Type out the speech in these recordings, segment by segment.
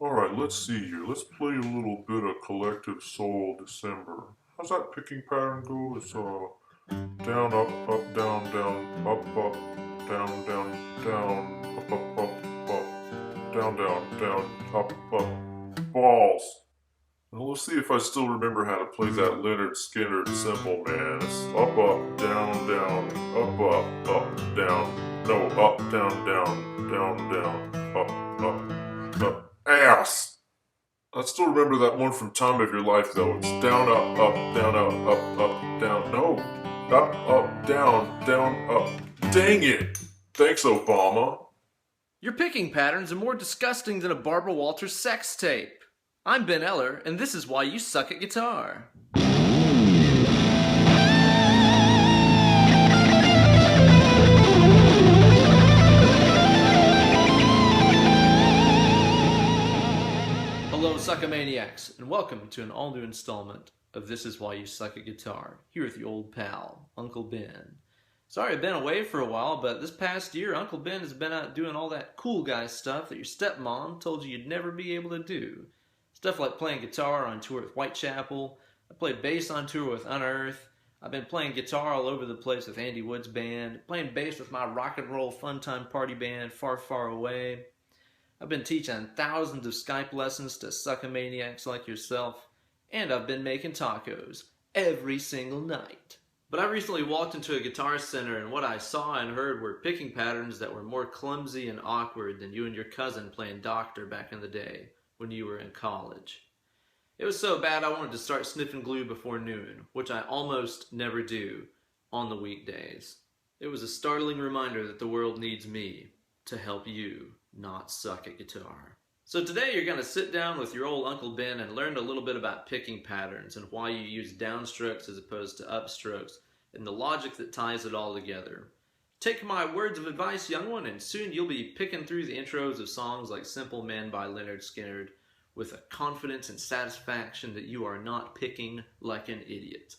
Alright, let's see here. Let's play a little bit of Collective Soul December. How's that picking pattern go? It's down, up, down, down, up, down, down, down, up, down, down, down, up, balls. Well, let's see if I still remember how to play that Lynyrd Skynyrd cymbal, man. It's up, down, down, up, down. No, up, down, down, down, down, up, ass! I still remember that one from Time of Your Life, though. It's down, up, down, down. No, up, down, up. Dang it! Thanks, Obama. Your picking patterns are more disgusting than a Barbara Walters sex tape. I'm Ben Eller, and this is why you suck at guitar. Hello, SUCKAMANIACS, and welcome to an all-new installment of This Is Why You Suck at Guitar, here with your old pal, Uncle Ben. Sorry I've been away for a while, but this past year, Uncle Ben has been out doing all that cool guy stuff that your stepmom told you you'd never be able to do. Stuff like playing guitar on tour with Whitechapel. I played bass on tour with Unearth. I've been playing guitar all over the place with Andy Wood's band. Playing bass with my rock and roll fun time party band, Far Far Away. I've been teaching thousands of Skype lessons to suckamaniacs like yourself. And I've been making tacos every single night. But I recently walked into a guitar center, and what I saw and heard were picking patterns that were more clumsy and awkward than you and your cousin playing doctor back in the day when you were in college. It was so bad I wanted to start sniffing glue before noon, which I almost never do on the weekdays. It was a startling reminder that the world needs me to help you not suck at guitar. So today you're going to sit down with your old Uncle Ben and learn a little bit about picking patterns and why you use downstrokes as opposed to upstrokes and the logic that ties it all together. Take my words of advice, young one, and soon you'll be picking through the intros of songs like Simple Man by Lynyrd Skynyrd with a confidence and satisfaction that you are not picking like an idiot.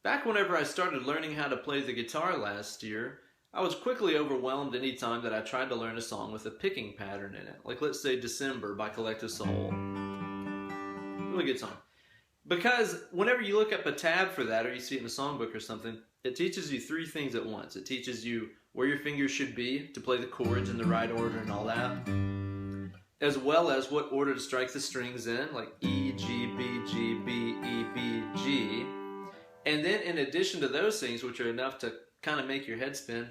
Back whenever I started learning how to play the guitar last year, I was quickly overwhelmed any time that I tried to learn a song with a picking pattern in it. Like, let's say December by Collective Soul. Really good song. Because whenever you look up a tab for that or you see it in a songbook or something, it teaches you three things at once. It teaches you where your fingers should be to play the chords in the right order and all that, as well as what order to strike the strings in, like E, G, B, G, B, E, B, G. And then in addition to those things, which are enough to kind of make your head spin,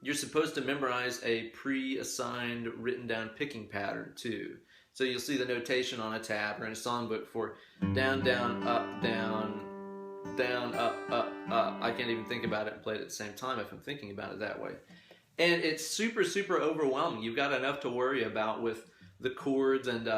you're supposed to memorize a pre-assigned written down picking pattern too. So you'll see the notation on a tab or in a songbook for down, down, up, down, up. I can't even think about it and play it at the same time if I'm thinking about it that way. And it's super, super overwhelming. You've got enough to worry about with the chords and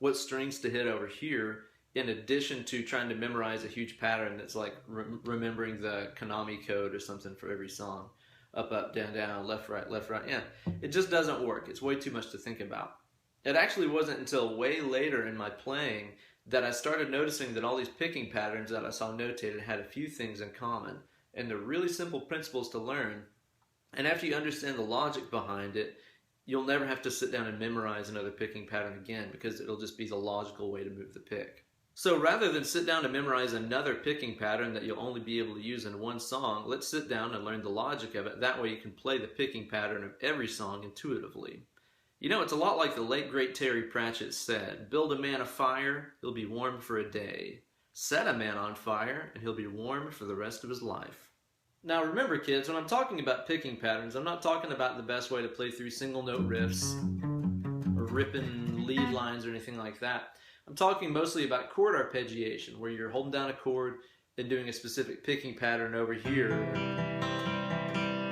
what strings to hit over here, in addition to trying to memorize a huge pattern that's like remembering the Konami code or something for every song. Up, down, left, right. Yeah, it just doesn't work. It's way too much to think about. It actually wasn't until way later in my playing that I started noticing that all these picking patterns that I saw notated had a few things in common. And they're really simple principles to learn. And after you understand the logic behind it, you'll never have to sit down and memorize another picking pattern again because it'll just be the logical way to move the pick. So rather than sit down and memorize another picking pattern that you'll only be able to use in one song, let's sit down and learn the logic of it. That way you can play the picking pattern of every song intuitively. You know, it's a lot like the late great Terry Pratchett said, build a man a fire, he'll be warm for a day. Set a man on fire, and he'll be warm for the rest of his life. Now remember kids, when I'm talking about picking patterns, I'm not talking about the best way to play through single note riffs or ripping lead lines or anything like that. I'm talking mostly about chord arpeggiation, where you're holding down a chord and doing a specific picking pattern over here,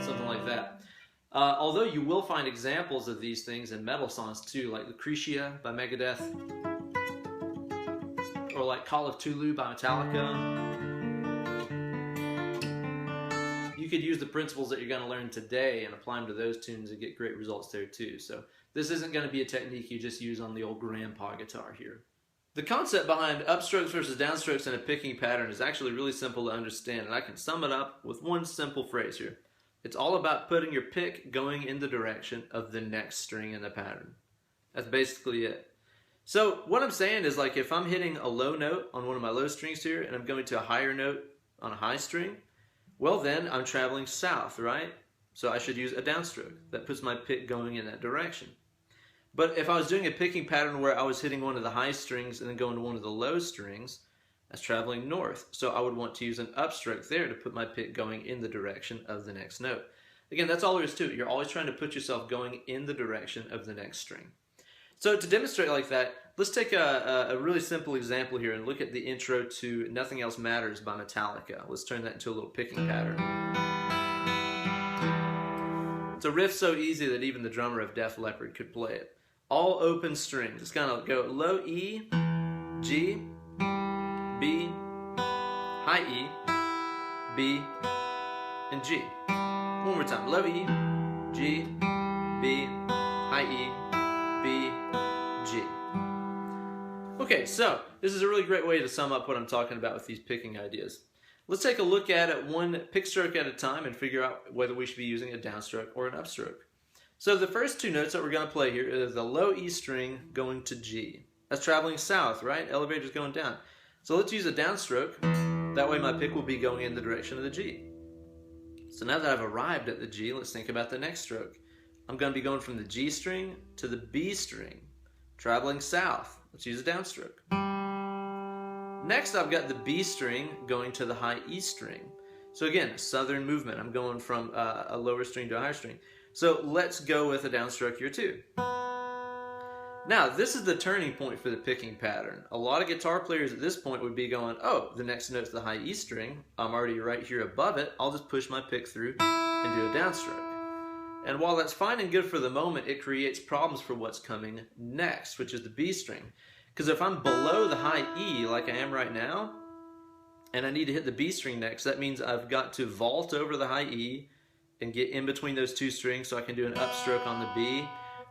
something like that. Although you will find examples of these things in metal songs too, like Lucretia by Megadeth, or like Call of Tulu by Metallica. You could use the principles that you're going to learn today and apply them to those tunes and get great results there too. So this isn't going to be a technique you just use on the old grandpa guitar here. The concept behind upstrokes versus downstrokes in a picking pattern is actually really simple to understand, and I can sum it up with one simple phrase here. It's all about putting your pick going in the direction of the next string in the pattern. That's basically it. So what I'm saying is, like, if I'm hitting a low note on one of my low strings here and I'm going to a higher note on a high string, well then I'm traveling south, right? So I should use a downstroke. That puts my pick going in that direction. But if I was doing a picking pattern where I was hitting one of the high strings and then going to one of the low strings, that's traveling north. So I would want to use an upstroke there to put my pick going in the direction of the next note. Again, that's all there is to it. You're always trying to put yourself going in the direction of the next string. So to demonstrate like that, let's take a really simple example here and look at the intro to Nothing Else Matters by Metallica. Let's turn that into a little picking pattern. It's a riff so easy that even the drummer of Def Leppard could play it. All open strings. It's going to go low E, G, B, high E, B, and G. One more time. Low E, G, B, high E, B, G. Okay, so this is a really great way to sum up what I'm talking about with these picking ideas. Let's take a look at it one pick stroke at a time and figure out whether we should be using a downstroke or an upstroke. So the first two notes that we're going to play here is the low E string going to G. That's traveling south, right? Elevator's going down. So let's use a downstroke. That way my pick will be going in the direction of the G. So now that I've arrived at the G, let's think about the next stroke. I'm going to be going from the G string to the B string, traveling south. Let's use a downstroke. Next, I've got the B string going to the high E string. So again, southern movement. I'm going from a lower string to a higher string. So let's go with a downstroke here too. Now, this is the turning point for the picking pattern. A lot of guitar players at this point would be going, oh, the next note's the high E string. I'm already right here above it. I'll just push my pick through and do a downstroke. And while that's fine and good for the moment, it creates problems for what's coming next, which is the B string. Because if I'm below the high E like I am right now, and I need to hit the B string next, that means I've got to vault over the high E and get in between those two strings so I can do an upstroke on the B,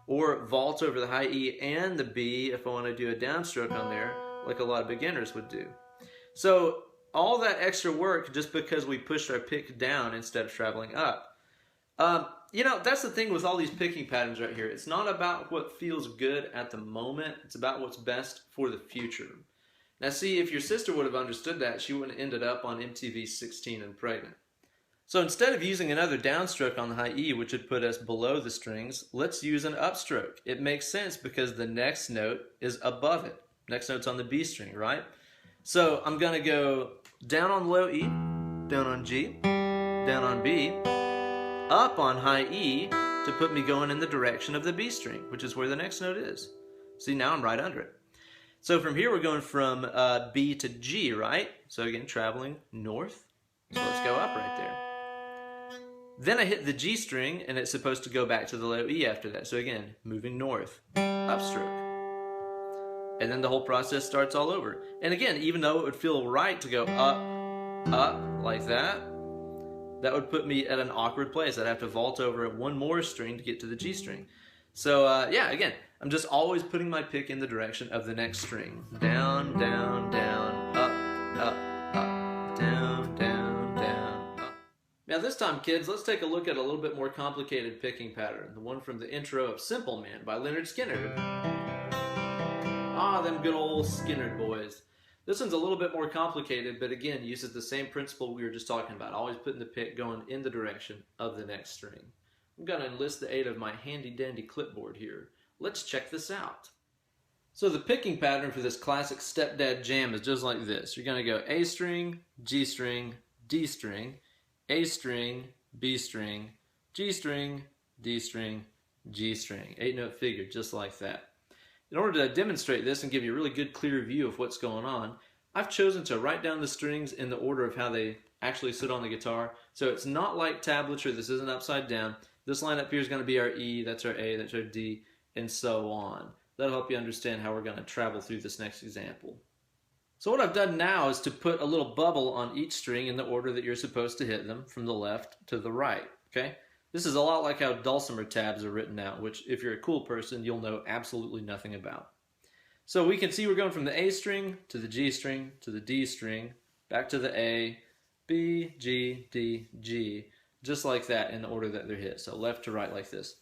or vault over the high E and the B if I want to do a downstroke on there, like a lot of beginners would do. So all that extra work just because we pushed our pick down instead of traveling up. You know, that's the thing with all these picking patterns right here. It's not about what feels good at the moment. It's about what's best for the future. Now see, if your sister would have understood that, she wouldn't have ended up on MTV 16 and Pregnant. So instead of using another downstroke on the high E, which would put us below the strings, let's use an upstroke. It makes sense because the next note is above it. Next note's on the B string, right? So I'm going to go down on low E, down on G, down on B, up on high E to put me going in the direction of the B string, which is where the next note is. See, now I'm right under it. So from here we're going from B to G, right? So again, traveling north. So let's go up right there. Then I hit the G string and it's supposed to go back to the low E after that. So again, moving north, upstroke. And then the whole process starts all over. And again, even though it would feel right to go up like that, that would put me at an awkward place. I'd have to vault over one more string to get to the G string. So yeah, again, I'm just always putting my pick in the direction of the next string. Down, down, down, up, up, down, down, down, up. Now this time, kids, let's take a look at a little bit more complicated picking pattern. The one from the intro of Simple Man by Lynyrd Skynyrd. Ah, them good old Skynyrd boys. This one's a little bit more complicated, but again, uses the same principle we were just talking about, always putting the pick going in the direction of the next string. I'm going to enlist the aid of my handy-dandy clipboard here. Let's check this out. So the picking pattern for this classic stepdad jam is just like this. You're going to go A string, G string, D string, A string, B string, G string, D string, G string. 8-note figure, just like that. In order to demonstrate this and give you a really good clear view of what's going on, I've chosen to write down the strings in the order of how they actually sit on the guitar. So it's not like tablature, this isn't upside down. This line up here is going to be our E, that's our A, that's our D, and so on. That'll help you understand how we're going to travel through this next example. So what I've done now is to put a little bubble on each string in the order that you're supposed to hit them, from the left to the right, okay? This is a lot like how dulcimer tabs are written out, which if you're a cool person, you'll know absolutely nothing about. So we can see we're going from the A string to the G string to the D string, back to the A, B, G, D, G, just like that in the order that they're hit. So left to right like this.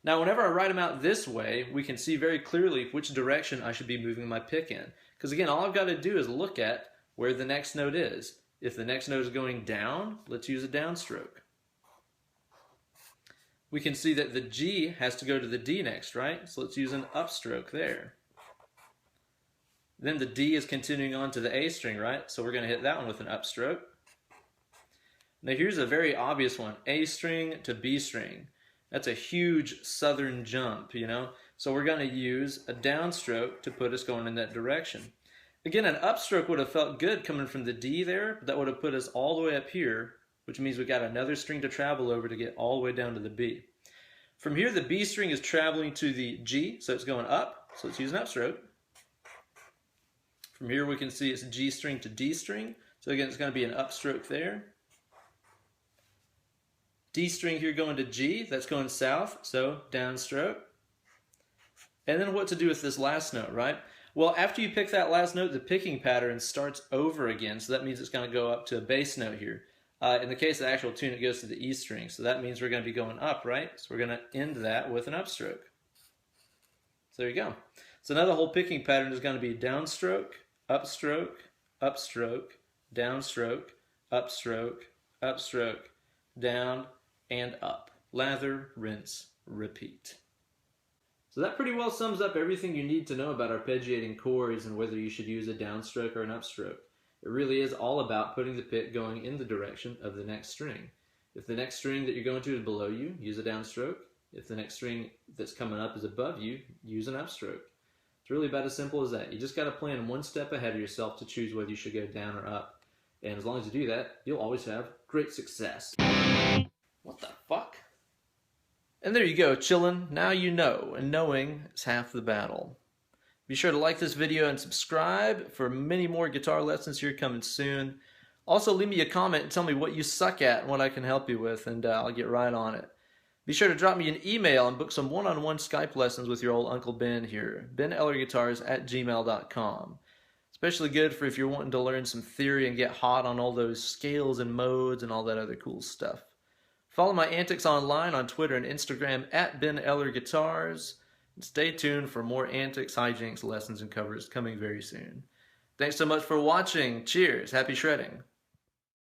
Now, whenever I write them out this way, we can see very clearly which direction I should be moving my pick in. Because again, all I've got to do is look at where the next note is. If the next note is going down, let's use a downstroke. We can see that the G has to go to the D next, right? So let's use an upstroke there. Then the D is continuing on to the A string, right? So we're going to hit that one with an upstroke. Now here's a very obvious one, A string to B string. That's a huge southern jump, you know? So we're going to use a downstroke to put us going in that direction. Again, an upstroke would have felt good coming from the D there, but that would have put us all the way up here, which means we got another string to travel over to get all the way down to the B. From here, the B string is traveling to the G, so it's going up, so let's use an upstroke. From here, we can see it's G string to D string, so again, it's going to be an upstroke there. D string here going to G, that's going south, so downstroke. And then what to do with this last note, right? Well, after you pick that last note, the picking pattern starts over again, so that means it's going to go up to a bass note here. In the case of the actual tune, it goes to the E string, so that means we're going to be going up, right? So we're going to end that with an upstroke. So there you go. So now the whole picking pattern is going to be downstroke, upstroke, upstroke, downstroke, upstroke, upstroke, down, and up. Lather, rinse, repeat. So that pretty well sums up everything you need to know about arpeggiating chords and whether you should use a downstroke or an upstroke. It really is all about putting the pick going in the direction of the next string. If the next string that you're going to is below you, use a downstroke. If the next string that's coming up is above you, use an upstroke. It's really about as simple as that. You just got to plan one step ahead of yourself to choose whether you should go down or up. And as long as you do that, you'll always have great success. What the fuck? And there you go, chillin'. Now you know, and knowing is half the battle. Be sure to like this video and subscribe for many more guitar lessons here coming soon. Also, leave me a comment and tell me what you suck at and what I can help you with, and I'll get right on it. Be sure to drop me an email and book some one-on-one Skype lessons with your old Uncle Ben here, benellerguitars@gmail.com. Especially good for if you're wanting to learn some theory and get hot on all those scales and modes and all that other cool stuff. Follow my antics online on Twitter and Instagram @BenEllerGuitars. And stay tuned for more antics, hijinks, lessons, and covers coming very soon. Thanks so much for watching. Cheers. Happy shredding.